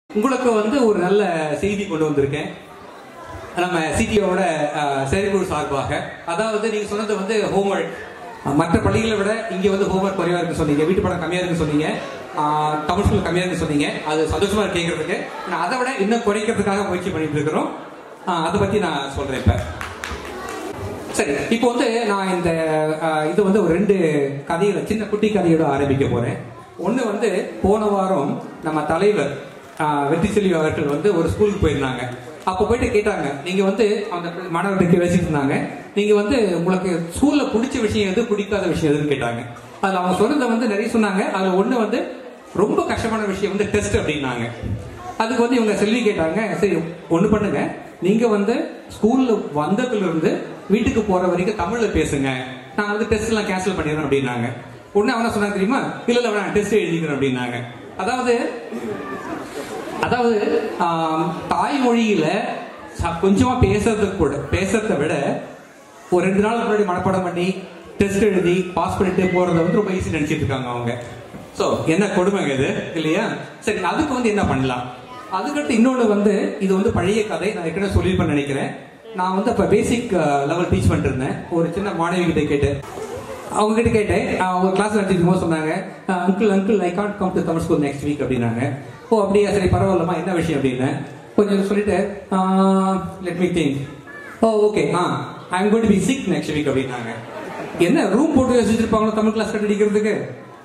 உங்களுக்கு வந்து ஒரு நல்ல செய்தி கொண்டு வந்திருக்கேன் நம்ம சிடிஓட செயற்குழு சார்பாக. அதாவது நீங்க சொன்னது வந்து ஹோம்ஒர்க் மற்ற பள்ளிகளை விட இங்க வந்து ஹோம்ஒர்க் குறைவா இருக்குன்னு சொன்னீங்க, வீட்டு படம் கம்மியா இருக்குன்னு சொன்னீங்க, தமிழ் ஸ்கூல் கம்மியா இருக்குன்னு சொன்னீங்க. அது சந்தோஷமா கேட்கறதுக்கு. அதை விட இன்னும் குறைக்கிறதுக்காக முயற்சி பண்ணிட்டு இருக்கிறோம். அதை பத்தி நான் சொல்றேன் இப்ப. சரி, இப்போ வந்து நான் இந்த இது வந்து ஒரு 2 கதைகளை சின்ன குட்டி கதையோட ஆரம்பிக்க போறேன். ஒண்ணு வந்து போன வாரம் நம்ம தலைவர் வெற்றி செல்வி அவர்கள் வந்து ஒரு ஸ்கூலுக்கு போயிருந்தாங்க. அப்போ போயிட்டு கேட்டாங்க, நீங்க வந்து அந்த மாணவர்களுக்கு பேசிட்டு இருந்தாங்க, நீங்க வந்து உங்களுக்கு ஸ்கூல்ல பிடிச்ச விஷயம் எது, பிடிக்காத விஷயம் எதுன்னு கேட்டாங்க. அதுல அவங்க சொன்னதை வந்து நிறைய சொன்னாங்க. அதுல ஒண்ணு வந்து ரொம்ப கஷ்டமான விஷயம் வந்து டெஸ்ட் அப்படின்னாங்க. அதுக்கு வந்து இவங்க செல்வி கேட்டாங்க, சரி ஒண்ணு பண்ணுங்க, நீங்க வந்து ஸ்கூல்ல வந்ததுல இருந்து வீட்டுக்கு போற வரைக்கும் தமிழ்ல பேசுங்க, நான் வந்து டெஸ்ட் எல்லாம் கேன்சல் பண்ணிடுறேன் அப்படின்னாங்க. உடனே அவன சொன்னாங்க தெரியுமா, இல்ல நான் டெஸ்ட் எழுதிக்கிறேன் அப்படின்னாங்க. அதாவது தாய்மொழியில கொஞ்சமா பேசுறதை விட ஒரு 2 நாளுக்கு முன்னாடி மனப்பாடம் பண்ணி டெஸ்ட் எழுதி பாஸ் பண்ணிட்டு போறதை வந்து ரொம்ப ஈஸி நினைச்சிட்டு இருக்காங்க அவங்க. சோ என்ன கொடுமை இது இல்லையா? சரி, அதுக்கு வந்து என்ன பண்ணலாம்? அதுக்கடுத்து இன்னொன்று வந்து இது வந்து பழைய கதை, நான் ஏற்கனவே சொல்லியிருப்பேன் நினைக்கிறேன். நான் வந்து அப்ப பேசிக் லெவல் டீச் பண்ணிட்டு இருந்தேன். ஒரு சின்ன மாணவி கிட்ட கேட்டேன், அவங்க கிட்ட கேட்டேன், அவங்க கிளாஸ் நடத்திட்டு போது சொன்னாங்க, uncle I can't come to Tamil school next week அப்படின்னாங்க. ஓ அப்படியா, சரி பரவாயில்லமா, என்ன விஷயம் அப்படின்னு கொஞ்சம் சொல்லிட்டு, let me think. Oh okay, I am going to be sick next week அப்படின்னாங்க. என்ன ரூம் போட்டு யோசிச்சிருப்பாங்களோ தமிழ் கிளாஸ் கட்டிக்கிறதுக்கு.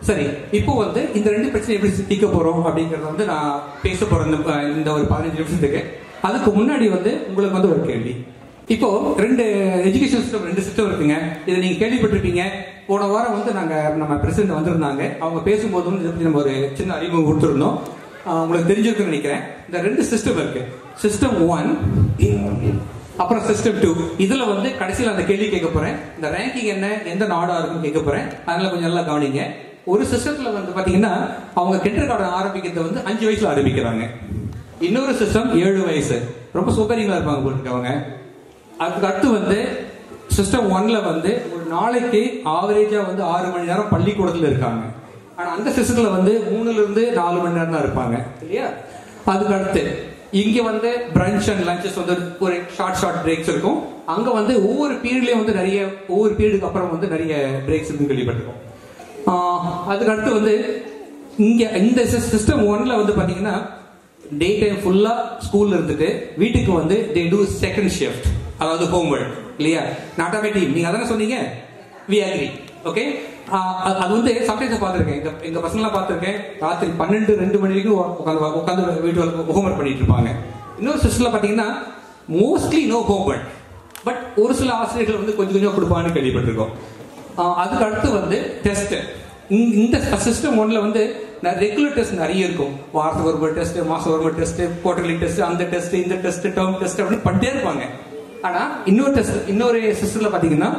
சரி, இப்போ வந்து இந்த 2 பிரச்சனை எப்படி தீர்க்க போறோம் அப்படிங்கறத வந்து நான் பேச போறேன் இந்த ஒரு 15 நிமிஷத்துக்கு. அதுக்கு முன்னாடி வந்து உங்களுக்கு வந்து ஒரு கேள்வி. இப்போ 2 எஜுகேஷன் சிஸ்டம், 2 சிஸ்டம் இருக்குங்க. இதை நீங்க கேள்விப்பட்டிருப்பீங்க. போன வாரம் வந்து நம்ம பிரசிடென்ட் வந்திருந்தாங்க. அவங்க பேசும்போது வந்து இதை பத்தி நம்ம ஒரு சின்ன அறிமுகம் கொடுத்துருந்தோம். உங்களுக்கு தெரிஞ்சிருக்குன்னு நினைக்கிறேன். இந்த 2 சிஸ்டம் இருக்கு, சிஸ்டம் 1 அப்புறம் சிஸ்டம் 2. இதுல வந்து கடைசியில் அந்த கேள்வி கேட்க போறேன், இந்த ரேங்கிங் என்ன, எந்த நாடா இருக்குன்னு கேட்க போறேன். அதனால கொஞ்சம் நல்லா கவனிங்க. ஒரு சிஸ்டத்துல வந்து பாத்தீங்கன்னா அவங்க கிண்டர் கார்டன் ஆரம்பிக்கிறது வந்து 5 வயசுல ஆரம்பிக்கிறாங்க. இன்னொரு சிஸ்டம் 7 வயசு. ரொம்ப சூப்பரிங்களா இருப்பாங்க போட்டுருக்கவங்க. அதுக்கு அடுத்து வந்து சிஸ்டம் 1ல வந்து ஒரு நாளைக்கு ஆவரேஜா வந்து 6 மணி நேரம் பள்ளிக்கூடத்துல இருக்காங்க. ஆனா அந்த சிஸ்டத்துல வந்து 3ல இருந்து 4 மணி நேரம் தான் இருப்பாங்க இல்லையா? அதுக்கு அடுத்து இங்க வந்து பிரஞ்ச் அண்ட் லஞ்சஸ் வந்து ஒரு ஷார்ட் பிரேக்ஸ் இருக்கும். அங்க வந்து ஒவ்வொரு பீரியட்லயும் வந்து ஒவ்வொரு பீரியடுக்கு அப்புறம் வந்து நிறைய பிரேக்ஸ் இருக்கு கேள்விப்பட்டிருக்கோம். அதுக்கு அடுத்து வந்து இங்க இந்த சிஸ்டம் 1ல வந்து பாத்தீங்கன்னா டே டைம் ஃபுல்லா ஸ்கூல்ல இருந்துட்டு வீட்டுக்கு வந்து தே டு செகண்ட் ஷிஃப்ட், அதாவது ஹோம்ஒர்க் இல்லையா? நாட் அ டீம், நீங்க அதானே சொன்னீங்க. We agree, okay. அது வந்து சம்டைம்ஸ் பார்த்திருக்கேன், எங்க பசங்களாம் பார்த்திருக்கேன், ராத்திரி 12-2 மணி வரைக்கும் உட்காந்து வீட்டு ஹோம்ஒர்க் பண்ணிட்டு இருப்பாங்க. இன்னொரு சிஸ்டம்ல பாத்தீங்கன்னா மோஸ்ட்லி நோ ஹோம்ஒர்க், பட் ஒரு சில ஆசிரியர்கள் வந்து கொஞ்சம் கொடுப்பான்னு கேள்விப்பட்டிருக்கோம். அதுக்கு அடுத்து வந்து டெஸ்ட். இந்த சிஸ்டம் 1ல வந்து ரெகுலர் டெஸ்ட் நிறைய இருக்கும். வாரத்துக்கு ஒரு டெஸ்ட், மாசம் ஒரு டெஸ்ட், குவார்டர்லி டெஸ்ட், அந்த டெஸ்ட், இந்த டெஸ்ட், டேர்ம் டெஸ்ட் அப்படின்னு பண்ணிட்டே இருப்பாங்க. ஆனா இன்னொரு சிஸ்டம்ல பாத்தீங்கன்னா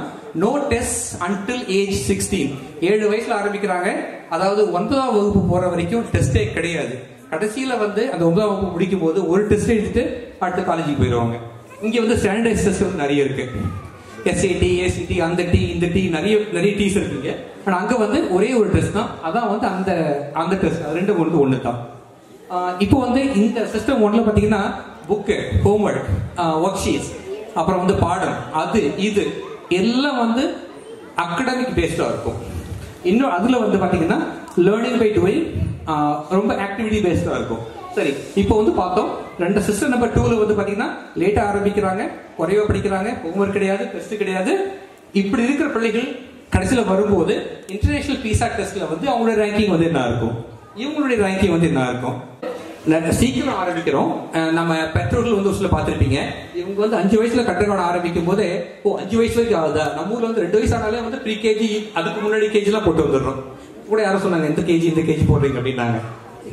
நோ டெஸ்ட் அன்டில் ஏஜ் 16. 7 வயசுல ஆரம்பிக்கிறாங்க. அதாவது 9ஆம் வகுப்பு போற வரைக்கும் டெஸ்டே கிடையாது. கடைசியில வந்து அந்த 9ஆம் வகுப்பு முடிக்கும் போது ஒரு டெஸ்ட் எடுத்துட்டு அடுத்த காலேஜுக்கு போயிடுவாங்க. இங்க வந்து ஸ்டாண்டர்டைஸ் டெஸ்ட் நிறைய இருக்கு. எஸ்ஏடி, ஏசிடி, அந்த டி, இந்த டி, நிறைய டீஸ் இருக்குங்க. ஆனா அங்க வந்து ஒரே ஒரு டெஸ்ட் தான். அதான் வந்து அந்த டெஸ்ட், அது 2 வந்து ஒண்ணு தான். இப்போ வந்து இந்த சிஸ்டம் 1ல பாத்தீங்கன்னா புக்கு, ஹோம்ஒர்க், ஒர்க் ஷீட்ஸ், அப்புறம் வந்து பாடம், அது இது எல்லாம் வந்து அகடமிக் பேஸ்டா இருக்கும். இன்னும் அதுல வந்து பாத்தீங்கன்னா லேர்னிங் பை டூயிங், ரொம்ப ஆக்டிவிட்டி பேஸ்டா இருக்கும். சரி, இப்போ வந்து பார்த்தோம் 2 சிஸ்டம் நம்பர் 2ல வந்து பாத்தீங்கன்னா லேட்டா ஆரம்பிக்கிறாங்க, குறைவா படிக்கிறாங்க, ஹோம்ஒர்க் கிடையாது, டெஸ்ட் கிடையாது. இப்படி இருக்கிற பிள்ளைகள் கடைசியில வரும்போது இன்டர்நேஷனல் PISA டெஸ்ட்ல வந்து அவங்களுடைய ரேங்கிங் வந்து என்ன இருக்கும், இவங்களுடைய ரேங்கிங் வந்து என்ன இருக்கும். சீக்கிரம் ஆரம்பிக்கிறோம். நம்ம பெற்றோர்கள் வந்து ஒரு சில பார்த்திருப்பீங்க, இவங்க வந்து 5 வயசுல கட்டணம் ஆரம்பிக்கும் போது 5 வயசு வரைக்கும் ஆகுதா, நம்ம ஊர்ல வந்து 2 வயசு ஆனாலே வந்து ப்ரீ கேஜி, அதுக்கு முன்னாடி கேஜி எல்லாம் போட்டு வந்துடுறோம். கூட யாரும் சொன்னாங்க இந்த கேஜி போடுறீங்க அப்படின்னாங்க.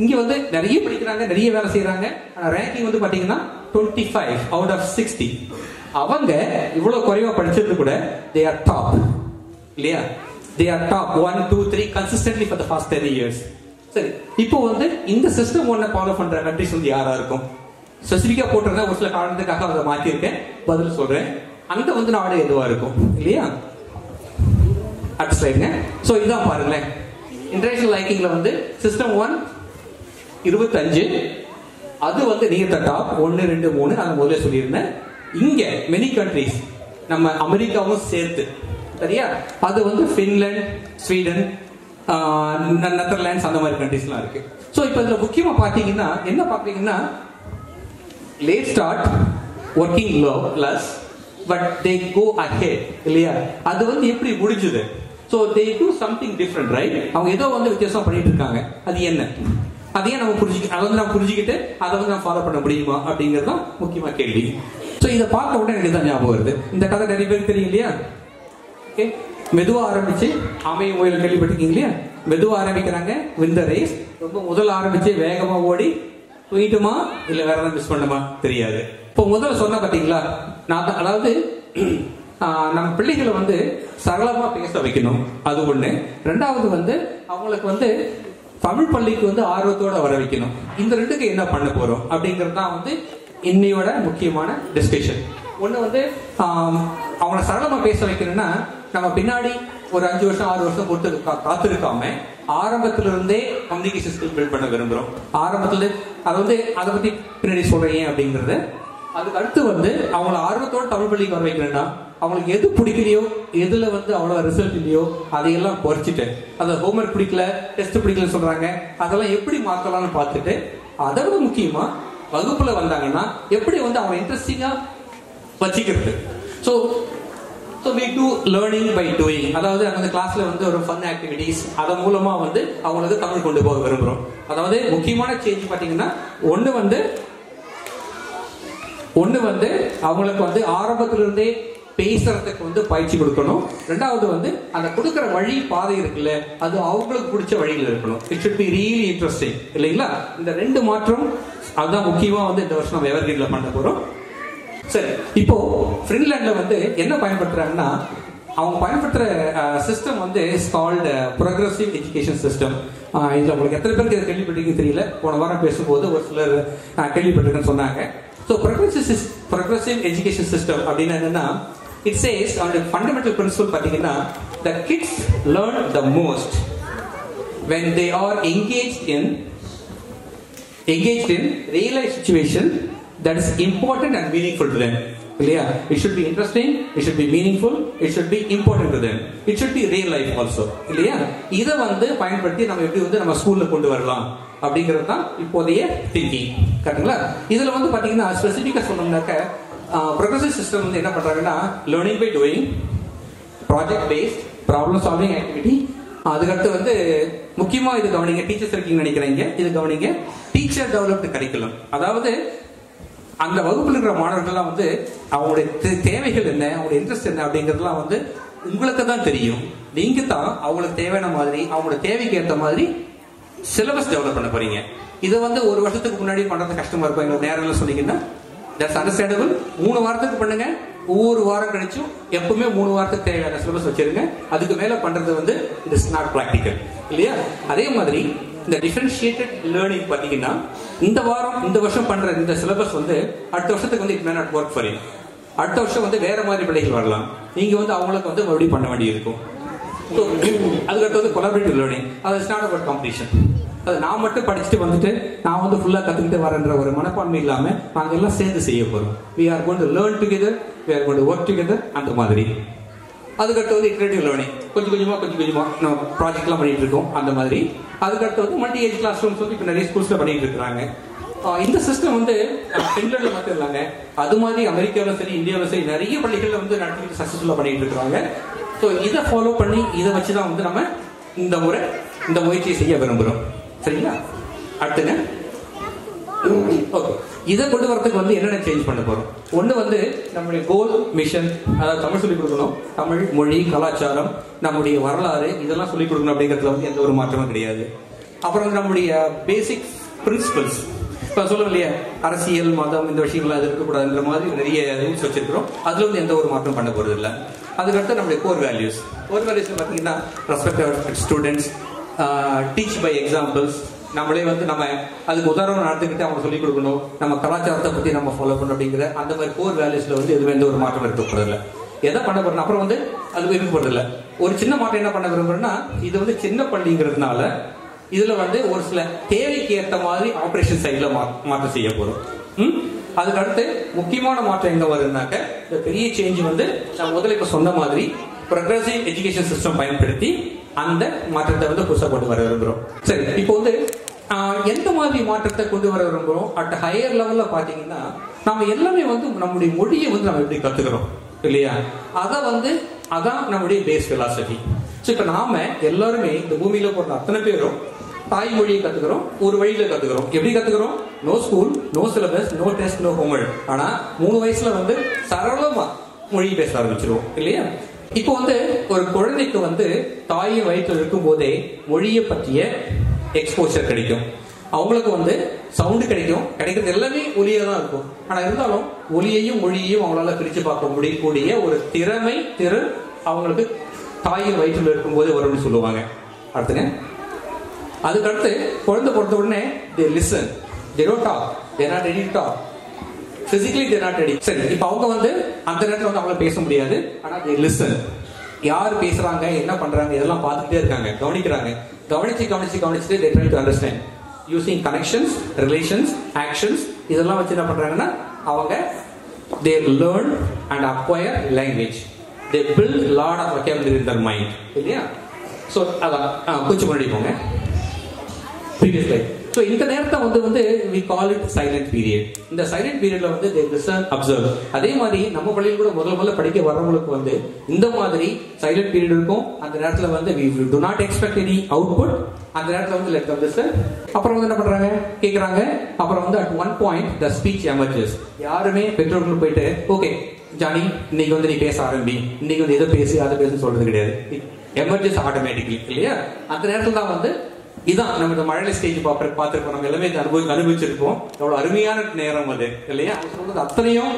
இங்க வந்து நிறைய படிக்கிறாங்க, நிறைய வேலை செய்யறாங்க. ஆனா ரேங்கிங் வந்து பாத்தீங்கன்னா 25 அவுட் ஆஃப் 60. அவங்க இவ்வளவு குறைவா படிச்சது கூட they are top இல்லையா? they are top 1, 2, 3 consistently for the past 10 years. சரி, இப்போ வந்து இந்த சிஸ்டம் 1 ஃபாலோ பண்ற கண்ட்ரிஸ் வந்து யாரா இருக்கும்? ஸ்பெசிபிக்கா போட்டிருந்தா ஒரு சில காரணத்துக்காக அதை மாத்திருக்கேன், பதில் சொல்றேன். அந்த வந்து நாடு எதுவா இருக்கும் இல்லையா? அடுத்த ஸ்லைடுங்க. சோ இதான் பாருங்களேன், இன்டர்நேஷனல் ரேங்கிங்ல வந்து சிஸ்டம் 1 25, அது வந்து நியர் த டாப் 1 2 3 நான் முதல்ல சொல்லியிருந்தேன். இங்க மெனி கண்ட்ரீஸ் நம்ம அமெரிக்காவும் சேர்த்து சரியா, அது வந்து பின்லாந்து, ஸ்வீடன், நெதர்லாண்ட்ஸ் அந்த மாதிரி கண்ட்ரீஸ்லாம் இருக்கு. ஸோ இப்போ இதுல முக்கியமா பாத்தீங்கன்னா என்ன பாத்தீங்கன்னா late start working less but they go ahead இல்லையா, அது வந்து எப்படி முடிஞ்சது? So they do something different right. அவங்க ஏதோ வந்து வித்தியாசம் பண்ணிட்டு இருக்காங்க, அது என்ன, அதையே நம்ம அதை வந்து நம்ம புரிஞ்சுக்கிட்டு அதை வந்து நம்ம ஃபாலோ பண்ண முடியுமா அப்படிங்கிறது தான் முக்கியமா கேள்வி. ஸோ இதை பார்த்த உடனே எனக்கு தான் ஞாபகம் வருது, இந்த கதை நிறைய பேருக்கு தெரியும் இல்லையா. ஓகே, மெதுவா ஆரம்பிச்சு அமையும் முயல் கேள்விப்பட்டிருக்கீங்க இல்லையா. மெதுவா ஆரம்பிக்கிறாங்க வின் த ரேஸ், ரொம்ப முதல்ல ஆரம்பிச்சு வேகமா ஓடி தூக்கிட்டுமா இல்ல வேற ஏதாவது மிஸ் பண்ணுமா தெரியாது. இப்போ முதல்ல சொன்ன பாத்தீங்களா, நான் அதாவது நம்ம பிள்ளைகளை வந்து சரளமா பேச வைக்கணும், அது ஒண்ணு. ரெண்டாவது வந்து அவங்களுக்கு வந்து தமிழ் பள்ளிக்கு வந்து ஆர்வத்தோட வர வைக்கணும். இந்த ரெண்டுக்கு என்ன பண்ண போறோம் அப்படிங்கிறது தான் வந்து இன்னையோட முக்கியமான டிஸ்கஷன். ஒண்ணு வந்து அவங்கள சரளமா பேச வைக்கணும்னா நம்ம பின்னாடி ஒரு 5 வருஷம் 6 வருஷம் பொறுத்து காத்திருக்காம ஆரம்பத்துல இருந்தே கம்யூனிகேஷன் ஸ்கில் பில்ட் பண்ண விரும்புறோம். ஆரம்பத்துல அதை வந்து அதை பத்தி பின்னாடி சொல்றேன் அப்படிங்கறது. அதுக்கு அடுத்து வந்து அவங்கள ஆர்வத்தோட தமிழ் பள்ளிக்கு வர வைக்கணும்னா அவங்களுக்கு எது பிடிக்கலையோ, எதுல வந்து அவ்வளவு ரிசல்ட் இல்லையோ அதையெல்லாம் குறைச்சிட்டு, அதை ஹோம்ஒர்க் பிடிக்கல, டெஸ்ட் பிடிக்கல சொல்றாங்க, அதெல்லாம் எப்படி மாத்தலாம்னு பார்த்துட்டு, அதை விட முக்கியமா வகுப்புல வந்தாங்கன்னா எப்படி வந்து அவங்க இன்ட்ரெஸ்டிங்கா வச்சுக்கிறது. So we do learning by doing. அதாவது அந்த கிளாஸ்ல வந்து ஒரு ஃபன் ஆக்டிவிட்டிஸ் அதன் மூலமா வந்து அவங்களுக்கு தமிழ் கொண்டு போக விரும்புறோம். அதாவது முக்கியமான சேஞ்ச் பாத்தீங்கன்னா ஒண்ணு வந்து அவங்களுக்கு வந்து ஆரம்பத்திலிருந்தே பேசுறதுக்கு வந்து பயிற்சி கொடுக்கணும். ரெண்டாவது வந்து அந்த கொடுக்கிற வழி பாதை இருக்குல்ல, அது அவங்களுக்கு பிடிச்ச வழியில் இருக்கணும். It should be really interesting இல்லைங்களா. இந்த 2 மாற்றம் அதுதான் முக்கியமா வந்து இந்த வருஷம் நம்ம எவர்கிரீன்ல பண்ண போறோம். சரி, இப்போ பின்லாந்துல வந்து என்ன பயன்படுத்துறாங்கன்னா அவங்க பயன்படுத்துற சிஸ்டம் வந்து கால்டு ப்ரோக்ரசிவ் எஜுகேஷன் சிஸ்டம். இதுல உங்களுக்கு எத்தனை பேருக்கு இதை கேள்விப்பட்டிருக்கீங்க தெரியல. போன வாரம் பேசும்போது ஒரு சிலர் கேள்விப்பட்டிருக்கேன்னு சொன்னாங்க. ஸோ ப்ரோக்ரசிவ் எஜுகேஷன் சிஸ்டம் அப்படின்னு என்னன்னா, இட் சேஸ் அவனுடைய ஃபண்டமெண்டல் பிரின்சிபல் பார்த்தீங்கன்னா the kids learn the most when they are engaged in real life situation that is important and meaningful to them. இல்லையா, it should be interesting, it should be meaningful, it should be important to them, it should be real life also. இல்லையா, இதை வந்து பயன்படுத்தி நம்ம எப்படி வந்து நம்ம ஸ்கூல்ல கொண்டு வரலாம் அப்படிங்கிறது தான் இப்போதைய திங்கிங். கரெக்டுங்களா. இதுல வந்து பாத்தீங்கன்னா ஸ்பெசிபிக்கா சொன்னோம்னாக்க ப்ரோக்ரசிவ் சிஸ்டம் வந்து என்ன பண்றாங்கன்னா learning by doing, project based, problem solving activity. அதுக்கடுத்து வந்து முக்கியமா இது கவனிங்க, டீச்சர்ஸ் இருக்கீங்கன்னு நினைக்கிறீங்க, இது கவனிங்க, டீச்சர் டெவலப்டு கரிக்குலம். அதாவது அந்த வகுப்பில் இருக்கிற மாணவர்கள்லாம் வந்து அவங்களுடைய தேவைகள் என்ன, அவங்களுடைய இன்ட்ரெஸ்ட் என்ன அப்படிங்கிறதுலாம் வந்து உங்களுக்கு தான் தெரியும். நீங்க தான் அவங்களுக்கு தேவையான மாதிரி அவங்களோட தேவைக்கு ஏற்ற மாதிரி சிலபஸ் டெவலப் பண்ண போறீங்க. இதை வந்து ஒரு வருஷத்துக்கு முன்னாடி பண்றது கஷ்டமா இருக்கும். எங்களுக்கு நேரம் சொன்னீங்கன்னா தட்ஸ் அண்டர்ஸ்டாண்டபிள். 3 வாரத்துக்கு பண்ணுங்க, ஒவ்வொரு வாரம் கழிச்சும் எப்பவுமே 3 வாரத்துக்கு தேவையான சிலபஸ் வச்சிருங்க. அதுக்கு மேல பண்றது வந்து இட் இஸ் நாட் பிராக்டிக்கல் இல்லையா. அதே மாதிரி இந்த டிஃபரன்ஷியேட்டட் லேர்னிங் பாத்தீங்கன்னா இந்த வருஷம் பண்ற இந்த சிலபஸ் வந்து அடுத்த வருஷத்துக்கு வந்து it may not work for you. அடுத்த வருஷம் வந்து வேற மாதிரி பிள்ளைகள் வரலாம், நீங்க வந்து அவங்களுக்கு வந்து மறுபடியும் பண்ண வேண்டி இருக்கும். அதுக்கடுத்து வந்து கொலாபரேட்டிவ் லேர்னிங், அது இஸ் நாட் அபவுட் காம்படிஷன். அது நான் மட்டும் படிச்சுட்டு வந்துட்டு நான் வந்து ஃபுல்லா கத்துக்கிட்டு வரேன்ற ஒரு மனப்பான்மை இல்லாம நாங்க எல்லாம் சேர்ந்து செய்ய போறோம். we are going to learn together, we are going to work together. அந்த மாதிரி. அதுக்கடுத்து வந்து இட்டரேட்டிவ் லேர்னிங், கொஞ்சம் கொஞ்சமா நம்ம ப்ராஜெக்ட்லாம் பண்ணிட்டு இருக்கோம் அந்த மாதிரி. அதுக்கடுத்து வந்து மல்டி ஏஜ் கிளாஸ் ரூம்ஸ் வந்து இப்போ நிறைய ஸ்கூல்ஸ்ல பண்ணிட்டு இருக்காங்க. இந்த சிஸ்டம் வந்து பின்லாந்துல மட்டும் இல்லைங்க, அது மாதிரி அமெரிக்காவிலும் சரி இந்தியாவிலும் சரி நிறைய பள்ளிகள்ல வந்து நடத்திட்டு சக்சஸ்ஃபுல்லா பண்ணிட்டு இருக்காங்க. ஸோ இதை ஃபாலோ பண்ணி இதை வச்சுதான் வந்து நம்ம இந்த முறை இந்த முயற்சியை செய்ய விரும்புறோம். சரிங்களா. அடுத்துங்க, ஓகே, இதை கொண்டு வரதுக்கு வந்து என்னென்ன சேஞ்ச் பண்ண போறோம். ஒண்ணு வந்து நம்முடைய கோல் மிஷன், அதாவது தமிழ் சொல்லிக் கொடுக்கணும், தமிழ் மொழி கலாச்சாரம் நம்முடைய வரலாறு இதெல்லாம் சொல்லிக் கொடுக்கணும் அப்படிங்கிறதுல வந்து எந்த ஒரு மாற்றமும் கிடையாது. அப்புறம் வந்து நம்முடைய பேசிக் பிரின்சிபல்ஸ், இப்போ சொல்லுவோம் இல்லையா, அரசியல் மதம் இந்த விஷயங்கள் அது இருக்கக்கூடாதுன்ற மாதிரி நிறைய ரூல்ஸ் வச்சிருக்கிறோம். அதுல வந்து எந்த ஒரு மாற்றம் பண்ண போறது இல்லை. அதுக்கடுத்து நம்முடைய கோர் வேல்யூஸ் பார்த்தீங்கன்னா respect students, teach by examples. நம்மளே வந்து நம்ம அதுக்கு உதாரணம் நடந்துக்கிட்டு அவங்க சொல்லிக் கொடுக்கணும், நம்ம கலாச்சாரத்தை பத்தி நம்ம ஃபாலோ பண்ணணும் அப்படிங்கிற அந்த மாதிரி கோர் வேல்யூஸ்ல வந்து எதுவும் எந்த ஒரு மாற்றம் இருக்கப்படுறதில்ல. எதை பண்ண போறோம் அப்புறம் வந்து அது இருக்க போறதில்ல. ஒரு சின்ன மாற்றம் என்ன பண்ண விரும்புறேன்னா, இது வந்து சின்ன பள்ளிங்கிறதுனால இதுல வந்து ஒரு சில தேவைக்கு ஏற்ற மாதிரி ஆபரேஷன் சைட்ல மாற்றம் செய்ய போறோம். அதுக்கு அடுத்து முக்கியமான மாற்றம் எங்க வருதுனாக்க, இந்த பெரிய சேஞ்ச் வந்து நான் முதல்ல இப்ப சொன்ன மாதிரி ப்ரொக்ரெசிவ் எஜுகேஷன் சிஸ்டம் பயன்படுத்தி அந்த மாற்றத்தை வந்து புதுசாக கொண்டு வர விரும்புகிறோம். சரி, இப்போ வந்து எந்த மாதிரி மாற்றத்தை கொண்டு வர விரும்புகிறோம்? அட் ஹையர் லெவல்ல பாத்தீங்கன்னா நம்ம எல்லாமே வந்து நம்முடைய மொழியை வந்து நம்ம எப்படி கத்துக்கிறோம் இல்லையா, அதான் நம்முடைய பேஸ் பிலாசபி. ஸோ இப்போ நாம எல்லாருமே இந்த பூமியில போற அத்தனை பேரும் தாய்மொழியை கத்துக்கிறோம், ஒரு வழியில கத்துக்கிறோம். எப்படி கத்துக்கிறோம்? No school, no syllabus, no test, no homework. ஆனா 3 வயசுல வந்து சரளமா மொழி பேச ஆரம்பிச்சிருவோம் இல்லையா. இப்போ வந்து ஒரு குழந்தைக்கு வந்து தாயின் வயிற்றில் இருக்கும் போதே மொழியை பற்றிய எக்ஸ்போஷர் கிடைக்கும். அவங்களுக்கு வந்து சவுண்டு கிடைக்கிறது எல்லாமே ஒலியா தான் இருக்கும். ஆனா இருந்தாலும் ஒலியையும் மொழியையும் அவங்களால பிரிச்சு பார்க்க முடியக்கூடிய ஒரு திறன் அவங்களுக்கு தாயின் வயிற்றில் இருக்கும் போதே வரும்னு சொல்லுவாங்க. அடுத்துங்க, அதுக்கடுத்து குழந்தை பொறுத்த உடனே they listen, they don't talk, they are not ready to talk, physically they are not ready. சரி, இப்போ அவங்க வந்து அந்த நேரத்தில் வந்து அவங்கள பேச முடியாது, ஆனா they listen. யார் பேசுறாங்க, என்ன பண்றாங்க, இதெல்லாம் பார்த்துட்டே இருக்காங்க, கவனிச்சு they try to understand using connections, relations, actions. இதெல்லாம் வச்சு என்ன பண்றாங்கன்னா அவங்க they learn and acquire language. They build a lot of vocabulary in their mind. இல்லையா? ஸோ அதான் கொஞ்சம் முன்னாடி போங்க, previous slide. So இந்த நேரத்தை வந்து we call it silent period. இந்த silent periodல வந்து they listen, observe. அதே மாதிரி நம்ம பள்ளியில் கூட முதல்ல படிக்க வரவங்களுக்கு வந்து இந்த மாதிரி silent period இருக்கும். அந்த நேரத்துல வந்து we do not expect any output. அந்த நேரத்துல வந்து let them listen. அப்புறம் வந்து என்ன பண்றாங்க, கேக்குறாங்க. அப்புறம் வந்து at one point the speech emerges. யாருமே பெற்றோர்கள் போயிட்டு ஓகே ஜானி இன்னைக்கு வந்து நீ பேச ஆரம்பி, இன்னைக்கு வந்து எதை பேசி அதை பேசுன்னு சொல்றது கிடையாது. எமர்ஜென்ஸ் ஆட்டோமேட்டிக்லி இல்லையா. அந்த நேரத்தில் தான் வந்து இதான் நம்ம இந்த மழலை ஸ்டேஜ் பார்த்துருப்போம், நம்ம எல்லாமே அனுபவிச்சிருப்போம். எவ்வளவு அருமையான நேரம் அது இல்லையா. சொல்றது அத்தனையும்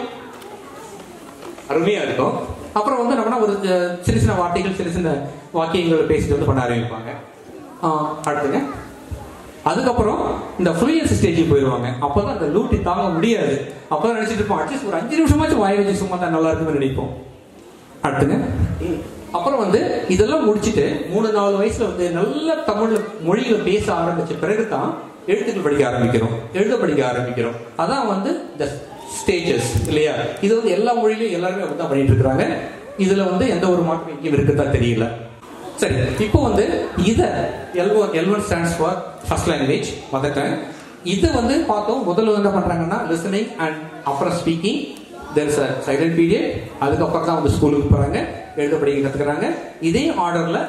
அருமையா இருக்கும். அப்புறம் வந்து நம்ம ஒரு சின்ன வார்த்தைகள், சின்ன வாக்கியங்கள் பேசிட்டு வந்து பண்ண ஆரம்பிப்பாங்க. அடுத்துங்க, அதுக்கப்புறம் இந்த ஃப்ளூயன்சி ஸ்டேஜுக்கு போயிடுவாங்க. அப்பதான் அந்த லூட்டி தாங்க முடியாது. அப்பதான் நினைச்சிட்டு இருப்போம் அட்லீஸ்ட் ஒரு 5 நிமிஷமாச்சும் வாய் வச்சு சும்மா தான் நல்லா இருக்குன்னு நினைப்போம். அடுத்துங்க, அப்புறம் வந்து இதெல்லாம் முடிச்சுட்டு 3-4 வயசுல வந்து நல்ல தமிழ் மொழியில பேச ஆரம்பிச்ச பிறகுதான் எழுத்துக்கள் படிக்க ஆரம்பிக்கிறோம். அதான் வந்து இந்த ஸ்டேஜஸ் இல்லையா. இது வந்து எல்லா மொழியிலும் எல்லாருமே அப்படிதான் பண்ணிட்டு இருக்காங்க. இதுல வந்து எந்த ஒரு மாற்றம் எங்கேயும் இருக்குதா தெரியல. சரி, இப்போ வந்து இதை L1 stands for first language, mother tongue. இது வந்து பார்த்தோம். முதல்ல என்ன பண்றாங்கன்னா listening and after speaking there is a silent period. அதுக்கப்புறம் தான் வந்து ஸ்கூலுக்கு போறாங்க, எழுத படிக்க கத்துக்கிறாங்க. இதே ஆர்டர்ல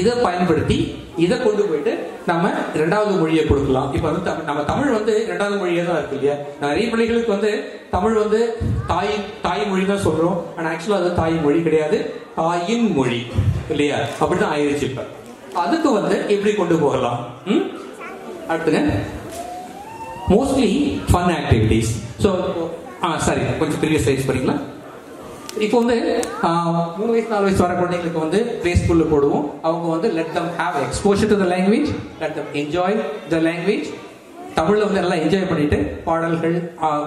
இதை பயன்படுத்தி இதை கொண்டு போயிட்டு நம்ம 2வது மொழியை கொடுக்கலாம். இப்ப வந்து நம்ம தமிழ் வந்து 2வது மொழியே தான் இருக்கு இல்லையா. நிறைய பிள்ளைகளுக்கு வந்து தமிழ் வந்து தாய் மொழி தான் சொல்றோம். ஆனா ஆக்சுவலா அது தாய் மொழி கிடையாது, தாயின் மொழி இல்லையா. அப்படிதான் ஆயிடுச்சு. இப்ப அதுக்கு வந்து எப்படி கொண்டு போகலாம்? அடுத்துங்க, mostly fun activities. So sorry, கொஞ்சம் ப்ரீவியஸ் ஸ்லைட்ஸ் படிங்களா. இப்போ வந்து 3 வயசு 4 வயசு வர குழந்தைங்களுக்கு வந்து ப்ளே ஸ்கூல்ல போடுவோம். அவங்க வந்து let them have exposure to the language, let them enjoy the language. தமிழ்ல வந்து எல்லாம் என்ஜாய் பண்ணிட்டு பாடல்கள்,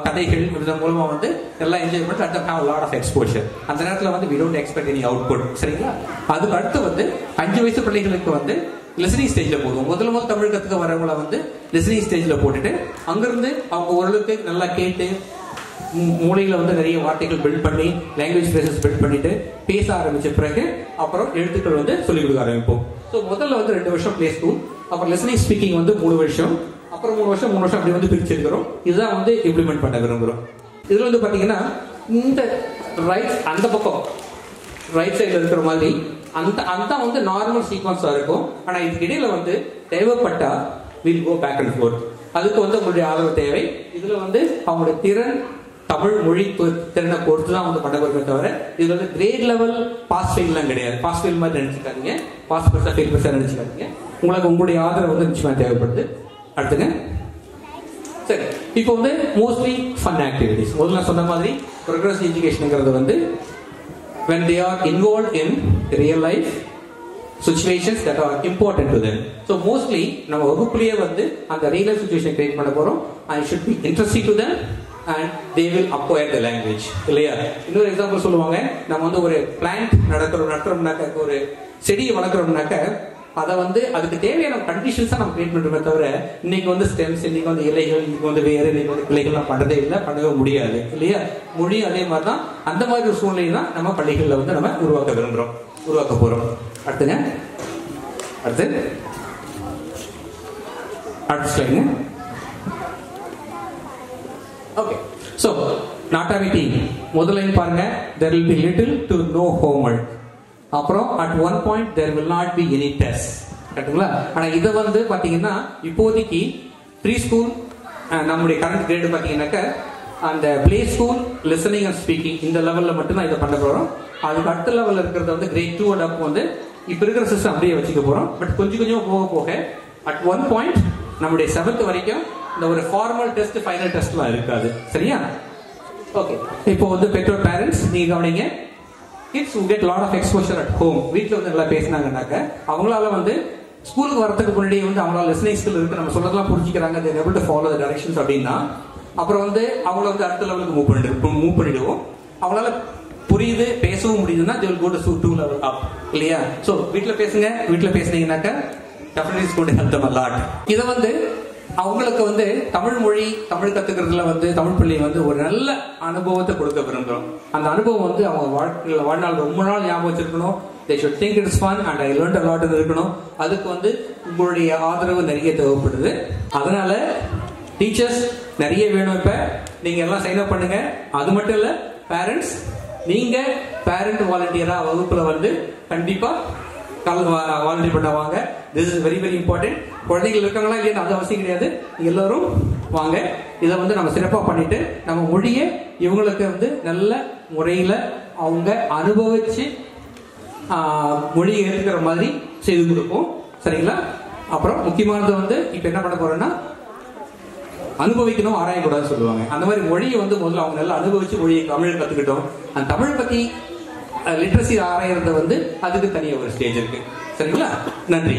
கதைகள் இதன் மூலமா வந்து எல்லாம் என்ஜாய் பண்ணிட்டு let them have a lot of exposure. அந்த நேரத்தில் வந்து we don't expect any output. சரிங்களா. அதுக்கு அடுத்து வந்து 5 வயசு பிள்ளைகளுக்கு வந்து லிசனிங் ஸ்டேஜ்ல போடுவோம். முதல்ல தமிழ் கத்துக்க வரவங்களை வந்து லிசனிங் ஸ்டேஜ்ல போட்டுட்டு அங்கிருந்து அவங்க ஓரளவுக்கு நல்லா கேட்டு மூளையில வந்து நிறைய வார்த்தைகள் பில்ட் பண்ணி லாங்குவேஜ் ஃப்ரேசஸ் பில்ட் பண்ணிட்டு பேச ஆரம்பிச்ச பிறகு அப்புறம் எழுத்துக்கள் வந்து சொல்லிக் கொடுக்க ஆரம்பிப்போம். ஸோ முதல்ல வந்து 2 வருஷம் பிளே ஸ்கூல், அப்புறம் லிசனிங் ஸ்பீக்கிங் வந்து 3 வருஷம், அப்புறம் 3 வருஷம் அப்படி வந்து பிரிச்சிருக்கிறோம். இதுதான் வந்து இம்ப்ளிமெண்ட் பண்ண விரும்புகிறோம். இதுல வந்து பாத்தீங்கன்னா இந்த அந்த பக்கம் ரைட் சைட்ல இருக்கிற மாதிரி அந்த வந்து நார்மல் சீக்வன்ஸா இருக்கும். ஆனா இதுக்கு இடையில வந்து தேவைப்பட்டா will go back and forth. அதுக்கு வந்து உங்களுடைய ஆதரவு தேவை. இதுல வந்து அவங்களுடைய திறன், தமிழ் மொழி திறனை பொறுத்து தான் வந்து பண்ண வருமே தவிர இதுல வந்து கிரேட் லெவல் பாஸ் ஃபெயில்லாம் கிடையாது. பாஸ் ஃபெயில் மாதிரி நினைச்சுக்காதீங்க, பாஸ் பெருசா ஃபெயில் பெருசா நினைச்சுக்காதீங்க. உங்களுக்கு உங்களுடைய ஆதரவு வந்து நிச்சயமா தேவைப்படுது. அடுத்துங்க, சரி, இப்போ வந்து மோஸ்ட்லி ஃபன் ஆக்டிவிட்டிஸ். முதல்ல சொன்ன மாதிரி ப்ரோக்ரஸ் எஜுகேஷனுங்கிறது வந்து when they are involved in real life situations that are important to them. So mostly நம்ம வகுப்புலயே வந்து அந்த real life situation create பண்ண போறோம். and it should be interesting to them and they will acquire the language. இல்லையா. இன்னொரு example சொல்லுவாங்க, நம்ம வந்து ஒரு பிளான்ட் நடத்துறோம்னாக்க, ஒரு செடியை வளர்க்குறோம்னாக்க அதை வந்து அதுக்கு தேவையான கண்டிஷன்ஸா நம்ம கிரியேட் பண்றோமே தவிர இன்னைக்கு வந்து ஸ்டெம்ஸ், இன்னைக்கு வந்து இலைகள், இன்னைக்கு வந்து வேறு, இன்னைக்கு வந்து கிளைகள்லாம் பண்றதே இல்லை, பண்ணவே முடியாது இல்லையா? மொழி அதே மாதிரி தான். அந்த மாதிரி ஒரு சூழ்நிலை தான் நம்ம பள்ளிகளில் வந்து நம்ம உருவாக்க போறோம். அடுத்த ஸ்லைடுங்க. ஓகே, சோ நாட்டா மீட்டிங் முதல்ல பாருங்க, there will be little to no homework. அப்புறம் at one point there will not be any test. கரெக்ட்டுங்களா? ஆனா இதை வந்து பாத்தீங்கன்னா இப்போதைக்கு ப்ரீ ஸ்கூல் நம்முடைய கரண்ட் கிரேடு பாத்தீங்கன்னாக்க அந்த play school listening and speaking இந்த லெவல்ல மட்டும் தான் இதை பண்ண போறோம். அதுக்கு அடுத்த லெவல்ல இருக்கிறத வந்து கிரேட் 2 அண்ட் அப் வந்து இப்ப இருக்கிற சிஸ்டம் அப்படியே வச்சுக்க போறோம். பட் கொஞ்சம் கொஞ்சம் போக அட் ஒன் பாயிண்ட் நம்முடைய 7th வரைக்கும் இந்த ஒரு ஃபார்மல் டெஸ்ட், ஃபைனல் டெஸ்ட்லாம் இருக்காது. சரியா? ஓகே, இப்போ வந்து பெற்றோர் பேரண்ட்ஸ் நீங்க கவனிங்க. Kids will get lot of exposure at home. வீட்டில் வந்து நல்லா பேசினாங்கன்னாக்க அவங்களால வந்து ஸ்கூலுக்கு வரதுக்கு முன்னாடியே வந்து அவங்களால லிசனிங் ஸ்கில் இருக்கு, நம்ம சொல்றதெல்லாம் புரிஞ்சுக்கிறாங்க, they are able to follow the directions அப்படின்னா அப்புறம் வந்து அவங்கள வந்து அடுத்த லெவலுக்கு மூவ் பண்ணிடுவோம். அவங்களால புரியுது, பேசவும் முடியுதுன்னா they will go to 2 level up இல்லையா? ஸோ வீட்டில் பேசுனீங்கன்னாக்க definitely is going to help them a lot. இதை வந்து அவங்களுக்கு வந்து தமிழ் தமிழ் கத்துக்கிறதுல வந்து தமிழ் பள்ளி வந்து ஒரு நல்ல அனுபவத்தை கொடுக்க விரும்புகிறோம். அந்த அனுபவம் வந்து அவங்க வாழ்நாள் ரொம்ப நாள் ஞாபகம் வச்சிருக்கணும். they should think it's fun and I learned a lot இருக்கணும். அதுக்கு வந்து உங்களுடைய ஆதரவு நிறைய தேவைப்படுது. அதனால டீச்சர்ஸ் நிறைய வேணும். இப்ப நீங்க எல்லாம் சைன் அப் பண்ணுங்க. அது மட்டும் இல்ல, பேரண்ட்ஸ் நீங்க பேரண்ட் வாலண்டியரா வகுப்புல வந்து கண்டிப்பா வாலண்டியர் பண்ணுவாங்க. This is very very important. குழந்தைகள் இருக்காங்களா இல்லையா அது அவசியம் கிடையாது, எல்லாரும் வாங்க. இதை வந்து நம்ம சிறப்பாக பண்ணிட்டு நம்ம மொழியை இவங்களுக்கு வந்து நல்ல முறையில் அவங்க அனுபவிச்சு மொழியை ஏற்றுக்கிற மாதிரி செய்து கொடுப்போம். சரிங்களா? அப்புறம் முக்கியமானது வந்து இப்ப என்ன பண்ண போறோம்னா அனுபவிக்கணும், ஆராயக்கூடாதுன்னு சொல்லுவாங்க. அந்த மாதிரி மொழியை வந்து முதல்ல அவங்க நல்லா அனுபவிச்சு மொழியை தமிழ் கத்துக்கிட்டோம். அந்த தமிழ் பத்தி லிட்ரஸி ஆராயறத வந்து அதுக்கு தனியாக ஒரு ஸ்டேஜ் இருக்கு. சரிங்களா? நன்றி.